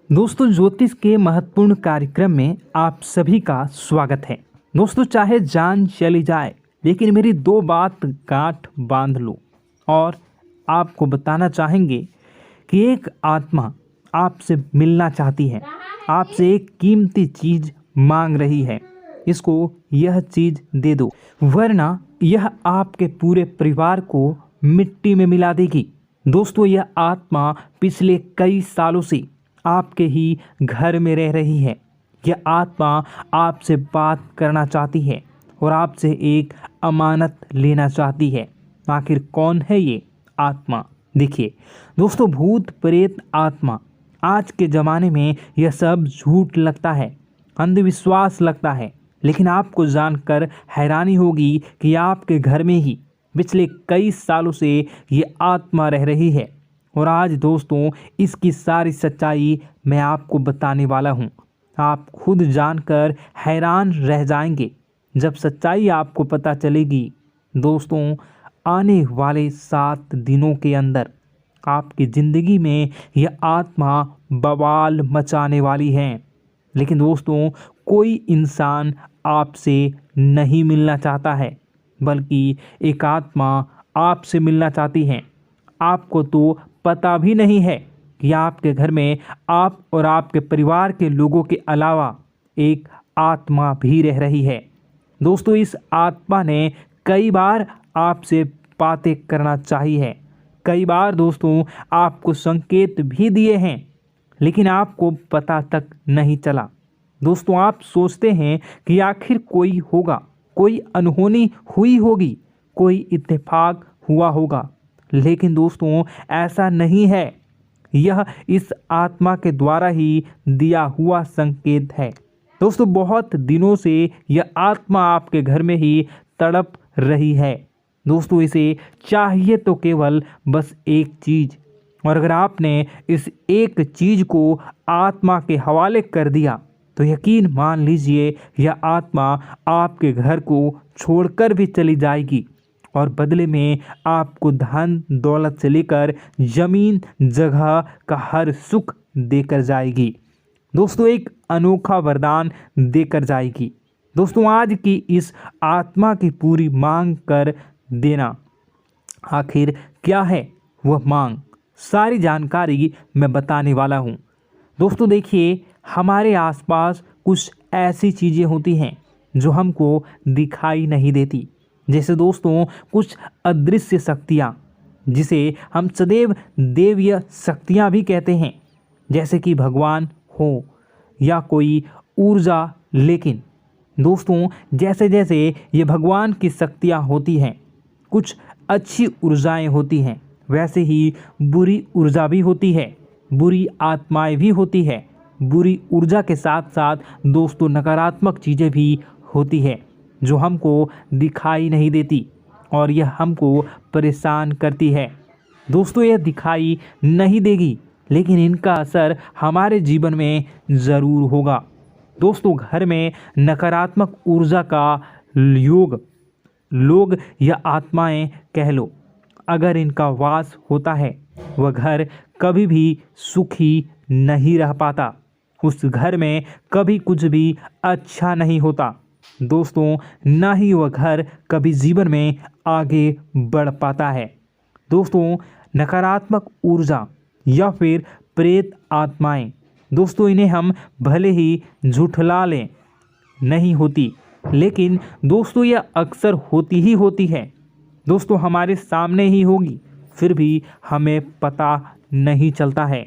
दोस्तों, ज्योतिष के महत्वपूर्ण कार्यक्रम में आप सभी का स्वागत है। दोस्तों, चाहे जान चली जाए लेकिन मेरी दो बात गांठ बांध लो। और आपको बताना चाहेंगे कि एक आत्मा आपसे मिलना चाहती है, आपसे एक कीमती चीज मांग रही है। इसको यह चीज दे दो, वरना यह आपके पूरे परिवार को मिट्टी में मिला देगी। दोस्तों, यह आत्मा पिछले कई सालों से आपके ही घर में रह रही है। यह आत्मा आपसे बात करना चाहती है और आपसे एक अमानत लेना चाहती है। आखिर कौन है ये आत्मा? देखिए दोस्तों, भूत प्रेत आत्मा, आज के ज़माने में यह सब झूठ लगता है, अंधविश्वास लगता है, लेकिन आपको जानकर हैरानी होगी कि आपके घर में ही पिछले कई सालों से ये आत्मा रह रही है। और आज दोस्तों, इसकी सारी सच्चाई मैं आपको बताने वाला हूँ। आप खुद जानकर हैरान रह जाएंगे जब सच्चाई आपको पता चलेगी। दोस्तों, आने वाले 7 दिनों के अंदर आपकी ज़िंदगी में यह आत्मा बवाल मचाने वाली है। लेकिन दोस्तों, कोई इंसान आपसे नहीं मिलना चाहता है, बल्कि एक आत्मा आपसे मिलना चाहती है। आपको तो पता भी नहीं है कि आपके घर में आप और आपके परिवार के लोगों के अलावा एक आत्मा भी रह रही है। दोस्तों, इस आत्मा ने कई बार आपसे बातें करना चाहिए है, कई बार दोस्तों आपको संकेत भी दिए हैं, लेकिन आपको पता तक नहीं चला। दोस्तों, आप सोचते हैं कि आखिर कोई होगा, कोई अनहोनी हुई होगी, कोई इत्तेफाक हुआ होगा, लेकिन दोस्तों ऐसा नहीं है। यह इस आत्मा के द्वारा ही दिया हुआ संकेत है। दोस्तों, बहुत दिनों से यह आत्मा आपके घर में ही तड़प रही है। दोस्तों, इसे चाहिए तो केवल बस एक चीज़, और अगर आपने इस एक चीज़ को आत्मा के हवाले कर दिया तो यकीन मान लीजिए यह आत्मा आपके घर को छोड़कर भी चली जाएगी और बदले में आपको धन दौलत से लेकर जमीन जगह का हर सुख देकर जाएगी। दोस्तों, एक अनोखा वरदान देकर जाएगी। दोस्तों, आज की इस आत्मा की पूरी मांग कर देना। आखिर क्या है वह मांग? सारी जानकारी मैं बताने वाला हूँ। दोस्तों देखिए, हमारे आसपास कुछ ऐसी चीज़ें होती हैं जो हमको दिखाई नहीं देती। जैसे दोस्तों कुछ अदृश्य शक्तियाँ, जिसे हम सदैव देवीय शक्तियाँ भी कहते हैं, जैसे कि भगवान हो या कोई ऊर्जा। लेकिन दोस्तों, जैसे जैसे ये भगवान की शक्तियाँ होती हैं, कुछ अच्छी ऊर्जाएं होती हैं, वैसे ही बुरी ऊर्जा भी होती है, बुरी आत्माएं भी होती है। बुरी ऊर्जा के साथ साथ दोस्तों नकारात्मक चीज़ें भी होती है जो हमको दिखाई नहीं देती और यह हमको परेशान करती है। दोस्तों, यह दिखाई नहीं देगी, लेकिन इनका असर हमारे जीवन में ज़रूर होगा। दोस्तों, घर में नकारात्मक ऊर्जा का योग, लोग या आत्माएं कह लो, अगर इनका वास होता है, वह घर कभी भी सुखी नहीं रह पाता। उस घर में कभी कुछ भी अच्छा नहीं होता। दोस्तों, ना ही वह घर कभी जीवन में आगे बढ़ पाता है। दोस्तों, नकारात्मक ऊर्जा या फिर प्रेत आत्माएं, दोस्तों इन्हें हम भले ही झुठला लें नहीं होती, लेकिन दोस्तों यह अक्सर होती ही होती है। दोस्तों, हमारे सामने ही होगी, फिर भी हमें पता नहीं चलता है।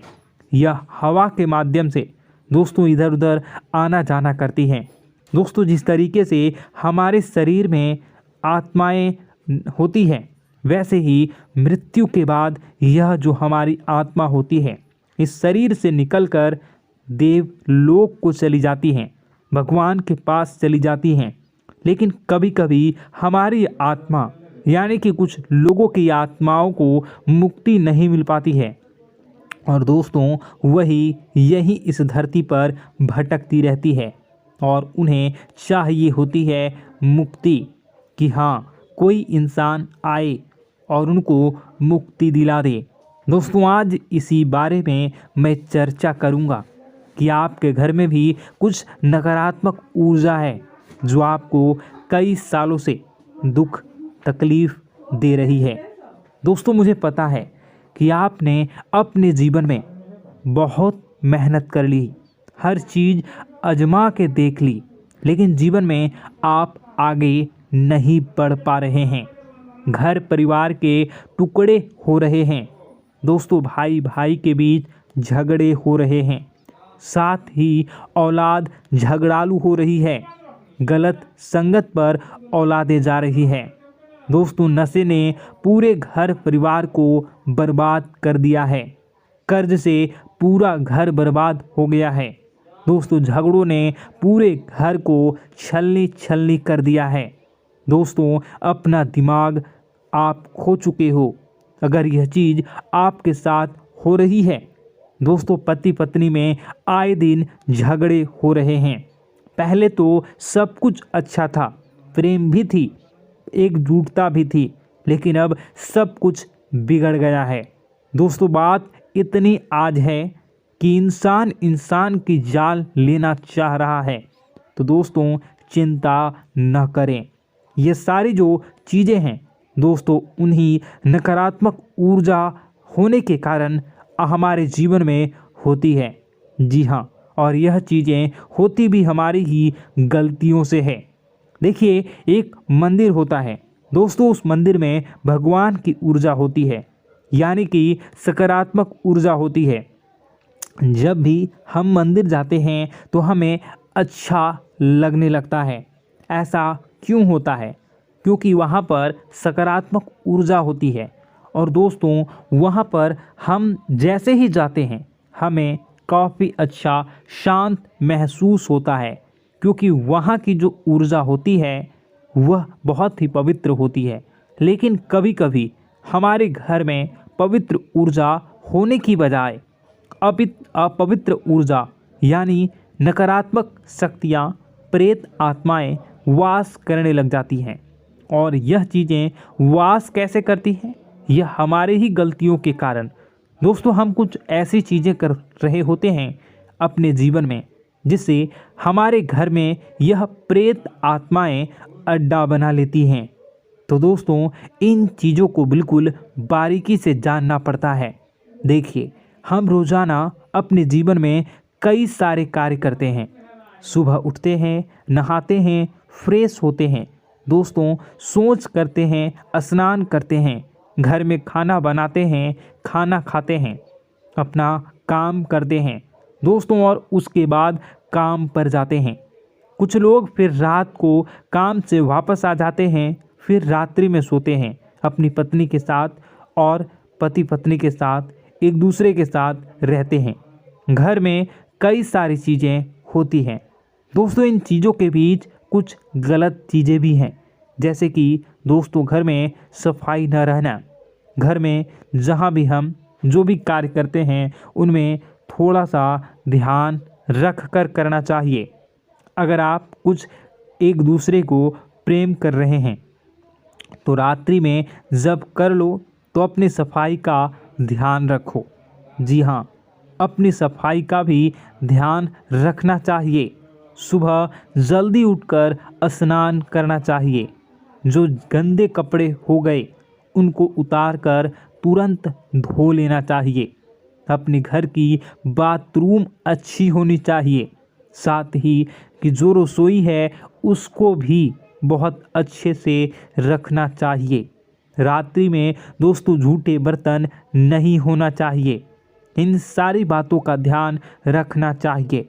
यह हवा के माध्यम से दोस्तों इधर उधर आना जाना करती हैं। दोस्तों, जिस तरीके से हमारे शरीर में आत्माएं होती हैं, वैसे ही मृत्यु के बाद यह जो हमारी आत्मा होती है, इस शरीर से निकलकर देवलोक को चली जाती हैं, भगवान के पास चली जाती हैं। लेकिन कभी कभी हमारी आत्मा, यानी कि कुछ लोगों की आत्माओं को मुक्ति नहीं मिल पाती है, और दोस्तों वही यही इस धरती पर भटकती रहती है और उन्हें चाहिए होती है मुक्ति, कि हाँ कोई इंसान आए और उनको मुक्ति दिला दे। दोस्तों, आज इसी बारे में मैं चर्चा करूँगा कि आपके घर में भी कुछ नकारात्मक ऊर्जा है जो आपको कई सालों से दुख तकलीफ दे रही है। दोस्तों, मुझे पता है कि आपने अपने जीवन में बहुत मेहनत कर ली, हर चीज़ आजमा के देख ली, लेकिन जीवन में आप आगे नहीं बढ़ पा रहे हैं। घर परिवार के टुकड़े हो रहे हैं। दोस्तों, भाई भाई के बीच झगड़े हो रहे हैं। साथ ही औलाद झगड़ालू हो रही है। गलत संगत पर औलादें जा रही है। दोस्तों, नशे ने पूरे घर परिवार को बर्बाद कर दिया है। कर्ज से पूरा घर बर्बाद हो गया है। दोस्तों, झगड़ों ने पूरे घर को छलनी छलनी कर दिया है। दोस्तों, अपना दिमाग आप खो चुके हो अगर यह चीज़ आपके साथ हो रही है। दोस्तों, पति पत्नी में आए दिन झगड़े हो रहे हैं। पहले तो सब कुछ अच्छा था, प्रेम भी थी, एकजुटता भी थी, लेकिन अब सब कुछ बिगड़ गया है। दोस्तों, बात इतनी आज है कि इंसान इंसान की जान लेना चाह रहा है। तो दोस्तों, चिंता न करें। ये सारी जो चीज़ें हैं दोस्तों, उन्हीं नकारात्मक ऊर्जा होने के कारण हमारे जीवन में होती है। जी हाँ, और यह चीज़ें होती भी हमारी ही गलतियों से है। देखिए, एक मंदिर होता है दोस्तों, उस मंदिर में भगवान की ऊर्जा होती है, यानी कि सकारात्मक ऊर्जा होती है। जब भी हम मंदिर जाते हैं तो हमें अच्छा लगने लगता है। ऐसा क्यों होता है? क्योंकि वहाँ पर सकारात्मक ऊर्जा होती है। और दोस्तों, वहाँ पर हम जैसे ही जाते हैं हमें काफ़ी अच्छा शांत महसूस होता है, क्योंकि वहाँ की जो ऊर्जा होती है वह बहुत ही पवित्र होती है। लेकिन कभी कभी हमारे घर में पवित्र ऊर्जा होने की बजाय अपवित्र ऊर्जा यानी नकारात्मक शक्तियाँ, प्रेत आत्माएं वास करने लग जाती हैं। और यह चीज़ें वास कैसे करती हैं? यह हमारे ही गलतियों के कारण। दोस्तों, हम कुछ ऐसी चीज़ें कर रहे होते हैं अपने जीवन में जिससे हमारे घर में यह प्रेत आत्माएं अड्डा बना लेती हैं। तो दोस्तों, इन चीज़ों को बिल्कुल बारीकी से जानना पड़ता है। देखिए, हम रोज़ाना अपने जीवन में कई सारे कार्य करते हैं। सुबह उठते हैं, नहाते हैं, फ्रेश होते हैं। दोस्तों, सोच करते हैं, स्नान करते हैं, घर में खाना बनाते हैं, खाना खाते हैं, अपना काम करते हैं दोस्तों, और उसके बाद काम पर जाते हैं। कुछ लोग फिर रात को काम से वापस आ जाते हैं, फिर रात्रि में सोते हैं अपनी पत्नी के साथ, और पति पत्नी के साथ एक दूसरे के साथ रहते हैं। घर में कई सारी चीज़ें होती हैं दोस्तों। इन चीज़ों के बीच कुछ गलत चीज़ें भी हैं, जैसे कि दोस्तों, घर में सफाई न रहना। घर में जहाँ भी हम जो भी कार्य करते हैं उनमें थोड़ा सा ध्यान रख कर करना चाहिए। अगर आप कुछ एक दूसरे को प्रेम कर रहे हैं तो रात्रि में जब कर लो तो अपनी सफाई का ध्यान रखो। जी हाँ, अपनी सफाई का भी ध्यान रखना चाहिए। सुबह जल्दी उठकर स्नान करना चाहिए। जो गंदे कपड़े हो गए उनको उतार कर तुरंत धो लेना चाहिए। अपने घर की बाथरूम अच्छी होनी चाहिए। साथ ही कि जो रसोई है उसको भी बहुत अच्छे से रखना चाहिए। रात्रि में दोस्तों, झूठे बर्तन नहीं होना चाहिए। इन सारी बातों का ध्यान रखना चाहिए।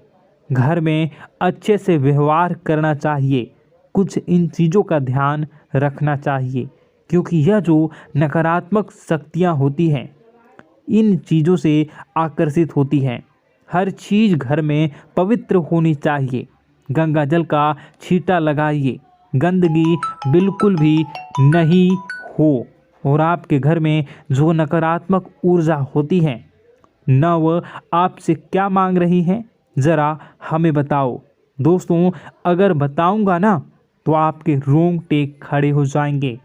घर में अच्छे से व्यवहार करना चाहिए। कुछ इन चीज़ों का ध्यान रखना चाहिए, क्योंकि यह जो नकारात्मक शक्तियाँ होती हैं इन चीज़ों से आकर्षित होती हैं। हर चीज़ घर में पवित्र होनी चाहिए। गंगा जल का छींटा लगाइए, गंदगी बिल्कुल भी नहीं हो। और आपके घर में जो नकारात्मक ऊर्जा होती है न वह आपसे क्या मांग रही है, ज़रा हमें बताओ। दोस्तों, अगर बताऊंगा ना तो आपके रोंगटे खड़े हो जाएंगे।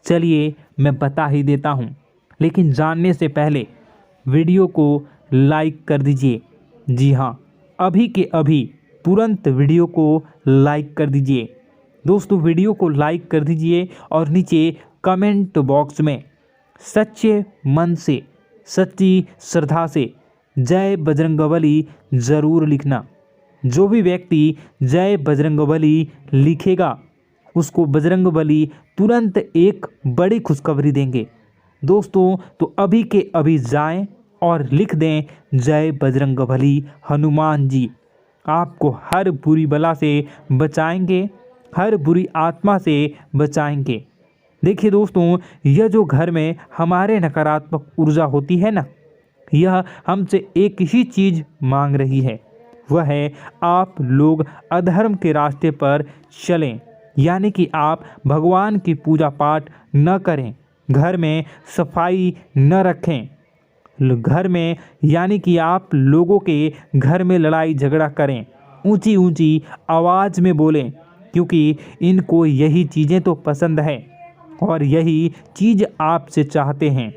चलिए मैं बता ही देता हूँ, लेकिन जानने से पहले वीडियो को लाइक कर दीजिए। जी हाँ, अभी के अभी तुरंत वीडियो को लाइक कर दीजिए। दोस्तों वीडियो को लाइक कर दीजिए और नीचे कमेंट बॉक्स में सच्चे मन से, सच्ची श्रद्धा से जय बजरंगबली ज़रूर लिखना। जो भी व्यक्ति जय बजरंगबली लिखेगा उसको बजरंगबली तुरंत एक बड़ी खुशखबरी देंगे। दोस्तों तो अभी के अभी जाएं और लिख दें जय बजरंगबली हनुमान जी। आपको हर बुरी बला से बचाएंगे, हर बुरी आत्मा से बचाएंगे। देखिए दोस्तों, यह जो घर में हमारे नकारात्मक ऊर्जा होती है ना, यह हमसे एक ही चीज़ मांग रही है, वह है आप लोग अधर्म के रास्ते पर चलें, यानी कि आप भगवान की पूजा पाठ न करें, घर में सफाई न रखें, घर में यानी कि आप लोगों के घर में लड़ाई झगड़ा करें, ऊंची ऊंची आवाज़ में बोलें, क्योंकि इनको यही चीज़ें तो पसंद है और यही चीज़ आपसे चाहते हैं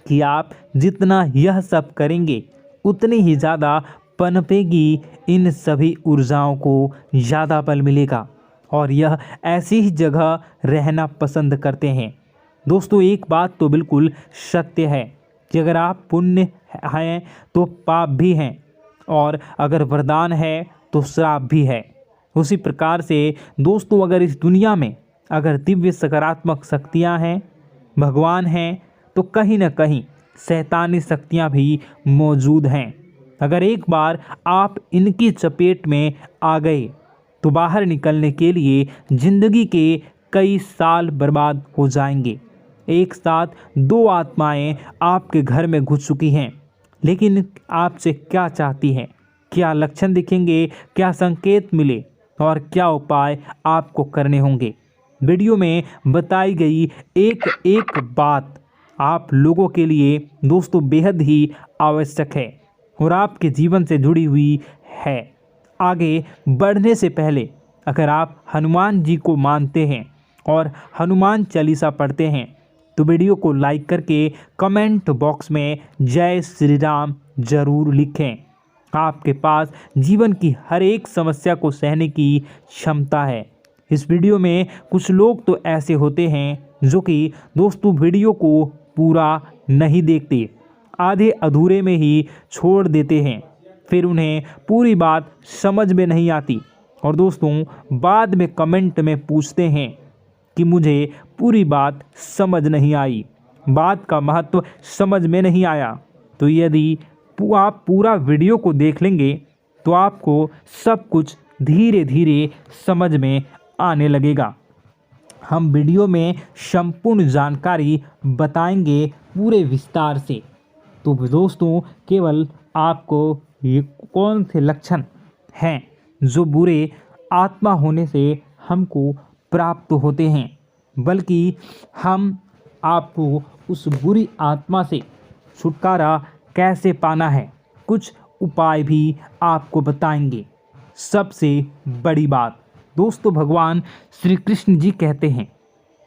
कि आप जितना यह सब करेंगे उतनी ही ज़्यादा पनपेगी इन सभी ऊर्जाओं को ज़्यादा बल मिलेगा और यह ऐसी ही जगह रहना पसंद करते हैं। दोस्तों एक बात तो बिल्कुल सत्य है कि अगर आप पुण्य हैं तो पाप भी हैं और अगर वरदान है तो श्राप भी है। उसी प्रकार से दोस्तों अगर इस दुनिया में अगर दिव्य सकारात्मक शक्तियां हैं, भगवान हैं, तो कहीं न कहीं शैतानी शक्तियां भी मौजूद हैं। अगर एक बार आप इनकी चपेट में आ गए तो बाहर निकलने के लिए ज़िंदगी के कई साल बर्बाद हो जाएंगे। एक साथ दो आत्माएं आपके घर में घुस चुकी हैं, लेकिन आपसे क्या चाहती हैं, क्या लक्षण दिखेंगे, क्या संकेत मिले और क्या उपाय आपको करने होंगे। वीडियो में बताई गई एक एक बात आप लोगों के लिए दोस्तों बेहद ही आवश्यक है और आपके जीवन से जुड़ी हुई है। आगे बढ़ने से पहले अगर आप हनुमान जी को मानते हैं और हनुमान चालीसा पढ़ते हैं तो वीडियो को लाइक करके कमेंट बॉक्स में जय श्री राम ज़रूर लिखें। आपके पास जीवन की हर एक समस्या को सहने की क्षमता है। इस वीडियो में कुछ लोग तो ऐसे होते हैं जो कि दोस्तों वीडियो को पूरा नहीं देखते, आधे अधूरे में ही छोड़ देते हैं, फिर उन्हें पूरी बात समझ में नहीं आती और दोस्तों बाद में कमेंट में पूछते हैं कि मुझे पूरी बात समझ नहीं आई, बात का महत्व समझ में नहीं आया। तो यदि आप पूरा वीडियो को देख लेंगे तो आपको सब कुछ धीरे धीरे समझ में आने लगेगा। हम वीडियो में संपूर्ण जानकारी बताएंगे पूरे विस्तार से। तो दोस्तों केवल आपको ये कौन से लक्षण हैं जो बुरे आत्मा होने से हमको प्राप्त होते हैं, बल्कि हम आपको उस बुरी आत्मा से छुटकारा कैसे पाना है, कुछ उपाय भी आपको बताएंगे। सबसे बड़ी बात दोस्तों, भगवान श्री कृष्ण जी कहते हैं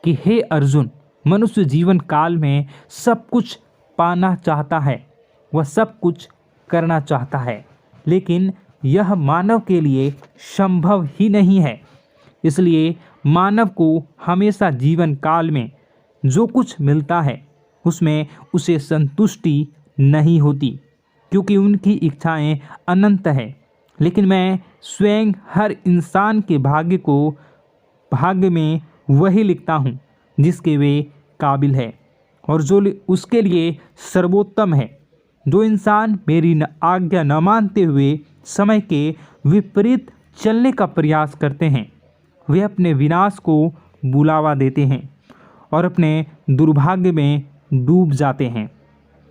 कि हे अर्जुन, मनुष्य जीवन काल में सब कुछ पाना चाहता है, वह सब कुछ करना चाहता है, लेकिन यह मानव के लिए संभव ही नहीं है। इसलिए मानव को हमेशा जीवन काल में जो कुछ मिलता है उसमें उसे संतुष्टि नहीं होती, क्योंकि उनकी इच्छाएं अनंत है। लेकिन मैं स्वयं हर इंसान के भाग्य में वही लिखता हूँ जिसके वे काबिल है और जो उसके लिए सर्वोत्तम है। जो इंसान मेरी आज्ञा न मानते हुए समय के विपरीत चलने का प्रयास करते हैं, वे अपने विनाश को बुलावा देते हैं और अपने दुर्भाग्य में डूब जाते हैं।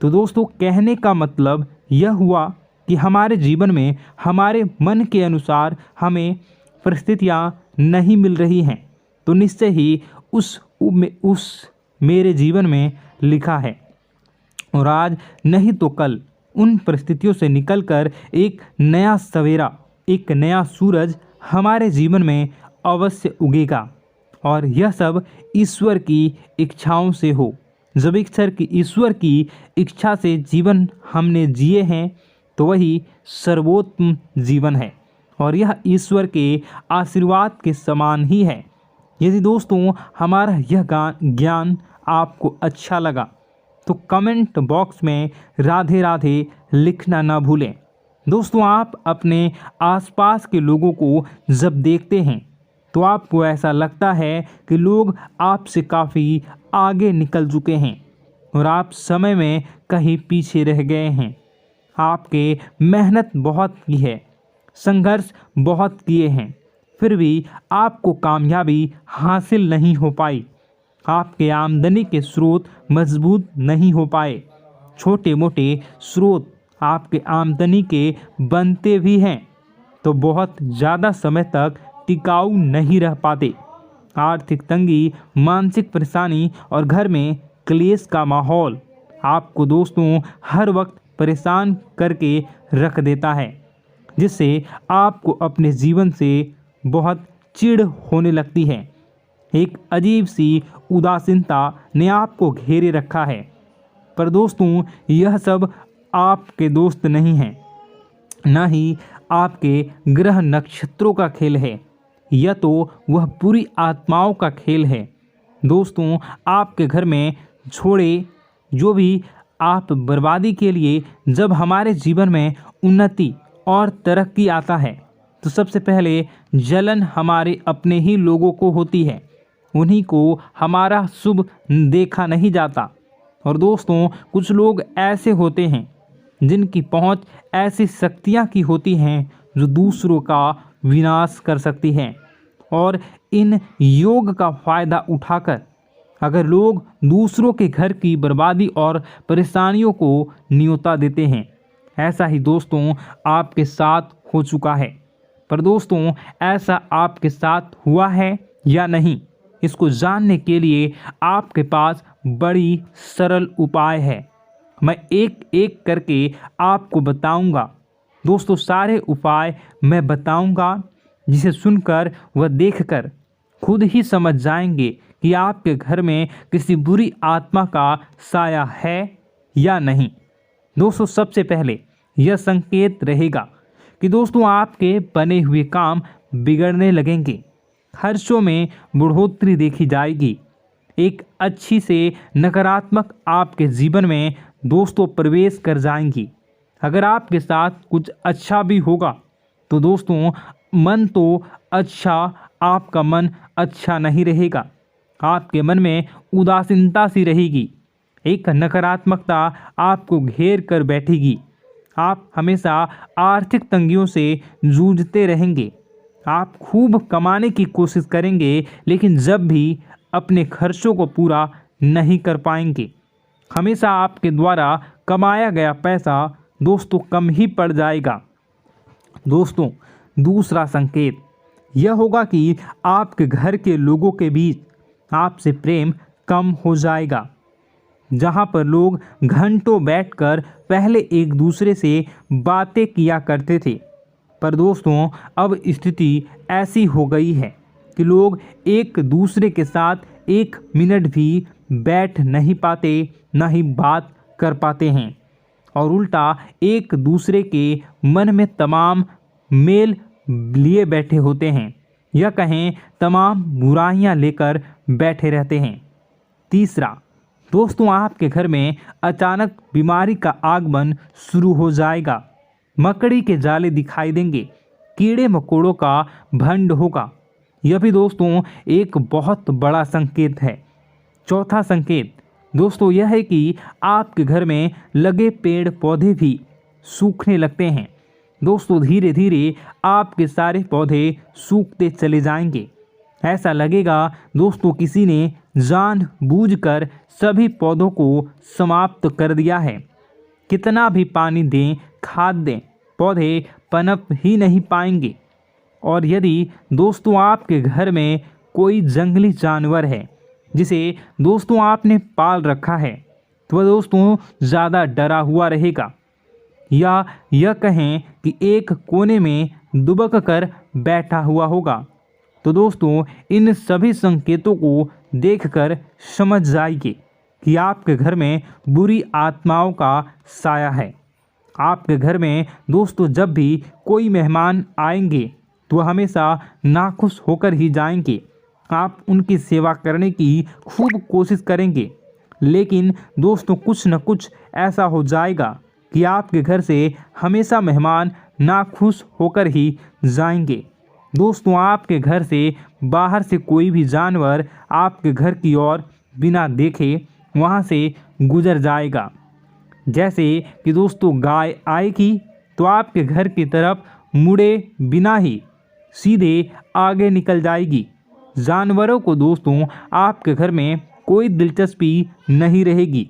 तो दोस्तों कहने का मतलब यह हुआ कि हमारे जीवन में हमारे मन के अनुसार हमें परिस्थितियाँ नहीं मिल रही हैं, तो निश्चय ही उस मेरे जीवन में लिखा है और आज नहीं तो कल उन परिस्थितियों से निकलकर एक नया सवेरा, एक नया सूरज हमारे जीवन में अवश्य उगेगा और यह सब ईश्वर की इच्छाओं से हो। जब ईश्वर की इच्छा से जीवन हमने जिए हैं तो वही सर्वोत्तम जीवन है और यह ईश्वर के आशीर्वाद के समान ही है। यदि दोस्तों हमारा यह ज्ञान आपको अच्छा लगा तो कमेंट बॉक्स में राधे राधे लिखना ना भूलें। दोस्तों आप अपने आसपास के लोगों को जब देखते हैं तो आपको ऐसा लगता है कि लोग आपसे काफ़ी आगे निकल चुके हैं और आप समय में कहीं पीछे रह गए हैं। आपके मेहनत बहुत की है, संघर्ष बहुत किए हैं, फिर भी आपको कामयाबी हासिल नहीं हो पाई। आपके आमदनी के स्रोत मजबूत नहीं हो पाए। छोटे मोटे स्रोत आपके आमदनी के बनते भी हैं तो बहुत ज़्यादा समय तक टिकाऊ नहीं रह पाते। आर्थिक तंगी, मानसिक परेशानी और घर में क्लेश का माहौल आपको दोस्तों हर वक्त परेशान करके रख देता है, जिससे आपको अपने जीवन से बहुत चिढ़ होने लगती है। एक अजीब सी उदासीनता ने आपको घेरे रखा है। पर दोस्तों यह सब आपके दोस्त नहीं हैं, न ही आपके ग्रह नक्षत्रों का खेल है, यह तो वह बुरी आत्माओं का खेल है। दोस्तों आपके घर में छोड़े जो भी आप बर्बादी के लिए जब हमारे जीवन में उन्नति और तरक्की आता है तो सबसे पहले जलन हमारे अपने ही लोगों को होती है। उन्हीं को हमारा शुभ देखा नहीं जाता। और दोस्तों कुछ लोग ऐसे होते हैं जिनकी पहुंच ऐसी शक्तियां की होती हैं जो दूसरों का विनाश कर सकती हैं। और इन योग का फ़ायदा उठाकर अगर लोग दूसरों के घर की बर्बादी और परेशानियों को न्योता देते हैं, ऐसा ही दोस्तों आपके साथ हो चुका है। पर दोस्तों ऐसा आपके साथ हुआ है या नहीं, इसको जानने के लिए आपके पास बड़ी सरल उपाय है। मैं एक एक करके आपको बताऊंगा। दोस्तों सारे उपाय मैं बताऊंगा, जिसे सुनकर व देखकर खुद ही समझ जाएंगे कि आपके घर में किसी बुरी आत्मा का साया है या नहीं। दोस्तों सबसे पहले यह संकेत रहेगा कि दोस्तों आपके बने हुए काम बिगड़ने लगेंगे, खर्चों में बढ़ोतरी देखी जाएगी, एक अच्छी से नकारात्मक आपके जीवन में दोस्तों प्रवेश कर जाएंगी। अगर आपके साथ कुछ अच्छा भी होगा तो दोस्तों मन तो अच्छा, आपका मन अच्छा नहीं रहेगा। आपके मन में उदासीनता सी रहेगी, एक नकारात्मकता आपको घेर कर बैठेगी। आप हमेशा आर्थिक तंगियों से जूझते रहेंगे। आप खूब कमाने की कोशिश करेंगे लेकिन जब भी अपने खर्चों को पूरा नहीं कर पाएंगे। हमेशा आपके द्वारा कमाया गया पैसा दोस्तों कम ही पड़ जाएगा। दोस्तों दूसरा संकेत यह होगा कि आपके घर के लोगों के बीच आपसे प्रेम कम हो जाएगा। जहां पर लोग घंटों बैठकर पहले एक दूसरे से बातें किया करते थे, पर दोस्तों अब स्थिति ऐसी हो गई है कि लोग एक दूसरे के साथ एक मिनट भी बैठ नहीं पाते, न ही बात कर पाते हैं और उल्टा एक दूसरे के मन में तमाम मेल लिए बैठे होते हैं, या कहें तमाम बुराइयां लेकर बैठे रहते हैं। तीसरा दोस्तों आपके घर में अचानक बीमारी का आगमन शुरू हो जाएगा। मकड़ी के जाले दिखाई देंगे, कीड़े मकोड़ों का भंड होगा। यह भी दोस्तों एक बहुत बड़ा संकेत है। चौथा संकेत दोस्तों यह है कि आपके घर में लगे पेड़ पौधे भी सूखने लगते हैं। दोस्तों धीरे धीरे आपके सारे पौधे सूखते चले जाएंगे। ऐसा लगेगा दोस्तों किसी ने जानबूझकर सभी पौधों को समाप्त कर दिया है। कितना भी पानी दें, खाद दें, पौधे पनप ही नहीं पाएंगे। और यदि दोस्तों आपके घर में कोई जंगली जानवर है जिसे दोस्तों आपने पाल रखा है, तो वह दोस्तों ज़्यादा डरा हुआ रहेगा, या यह कहें कि एक कोने में दुबक कर बैठा हुआ होगा। तो दोस्तों इन सभी संकेतों को देखकर समझ जाइए कि आपके घर में बुरी आत्माओं का साया है। आपके घर में दोस्तों जब भी कोई मेहमान आएंगे तो हमेशा नाखुश होकर ही जाएंगे। आप उनकी सेवा करने की खूब कोशिश करेंगे, लेकिन दोस्तों कुछ न कुछ ऐसा हो जाएगा कि आपके घर से हमेशा मेहमान नाखुश होकर ही जाएंगे। दोस्तों आपके घर से बाहर से कोई भी जानवर आपके घर की ओर बिना देखे वहां से गुजर जाएगा। जैसे कि दोस्तों गाय आएगी तो आपके घर की तरफ मुड़े बिना ही सीधे आगे निकल जाएगी। जानवरों को दोस्तों आपके घर में कोई दिलचस्पी नहीं रहेगी।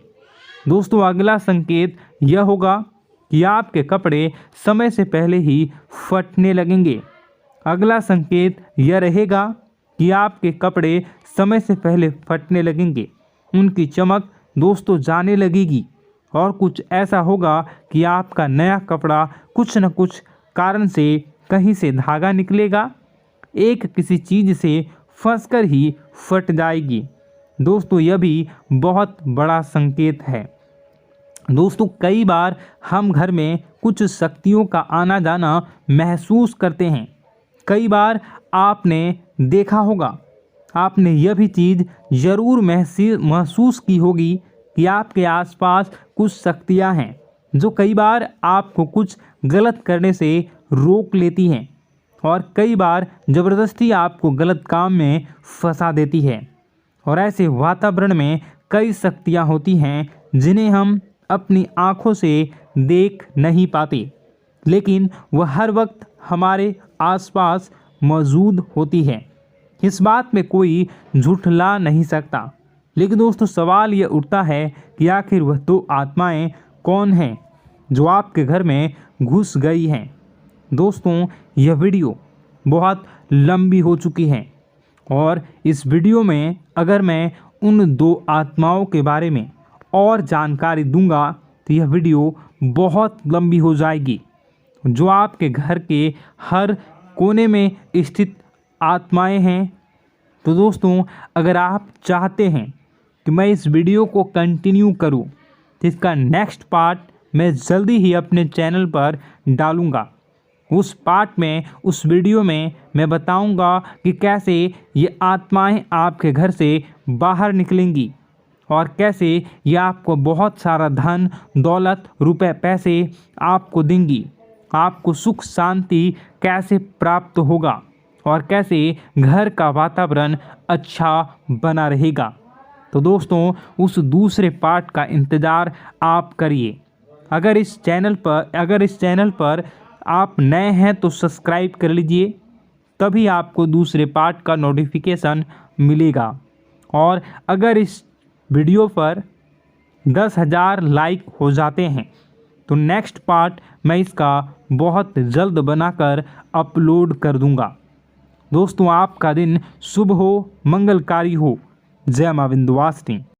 दोस्तों अगला संकेत यह होगा कि आपके कपड़े समय से पहले ही फटने लगेंगे। अगला संकेत यह रहेगा कि आपके कपड़े समय से पहले फटने लगेंगे, उनकी चमक दोस्तों जाने लगेगी और कुछ ऐसा होगा कि आपका नया कपड़ा कुछ न कुछ कारण से कहीं से धागा निकलेगा, एक किसी चीज़ से फंसकर ही फट जाएगी। दोस्तों यह भी बहुत बड़ा संकेत है। दोस्तों कई बार हम घर में कुछ शक्तियों का आना जाना महसूस करते हैं। कई बार आपने देखा होगा, आपने यह भी चीज़ ज़रूर महसूस की होगी कि आपके आसपास कुछ शक्तियां हैं जो कई बार आपको कुछ गलत करने से रोक लेती हैं और कई बार ज़बरदस्ती आपको गलत काम में फंसा देती है। और ऐसे वातावरण में कई शक्तियां होती हैं जिन्हें हम अपनी आँखों से देख नहीं पाते, लेकिन वह हर वक्त हमारे आसपास मौजूद होती है। इस बात में कोई झुठला नहीं सकता। लेकिन दोस्तों सवाल ये उठता है कि आखिर वह दो आत्माएं कौन हैं जो आपके घर में घुस गई हैं। दोस्तों यह वीडियो बहुत लंबी हो चुकी है और इस वीडियो में अगर मैं उन दो आत्माओं के बारे में और जानकारी दूंगा तो यह वीडियो बहुत लंबी हो जाएगी। जो आपके घर के हर कोने में स्थित आत्माएं हैं। तो दोस्तों अगर आप चाहते हैं कि मैं इस वीडियो को कंटिन्यू करूं तो इसका नेक्स्ट पार्ट मैं जल्दी ही अपने चैनल पर डालूंगा। उस पार्ट में, उस वीडियो में मैं बताऊंगा कि कैसे ये आत्माएं आपके घर से बाहर निकलेंगी और कैसे ये आपको बहुत सारा धन दौलत रुपए पैसे आपको देंगी, आपको सुख शांति कैसे प्राप्त होगा और कैसे घर का वातावरण अच्छा बना रहेगा। तो दोस्तों उस दूसरे पार्ट का इंतज़ार आप करिए। अगर इस चैनल पर आप नए हैं तो सब्सक्राइब कर लीजिए, तभी आपको दूसरे पार्ट का नोटिफिकेशन मिलेगा। और अगर इस वीडियो पर 10,000 लाइक हो जाते हैं तो नेक्स्ट पार्ट मैं इसका बहुत जल्द बनाकर अपलोड कर दूंगा। दोस्तों आपका दिन शुभ हो, मंगलकारी हो। जय मां विंध्यवासिनी।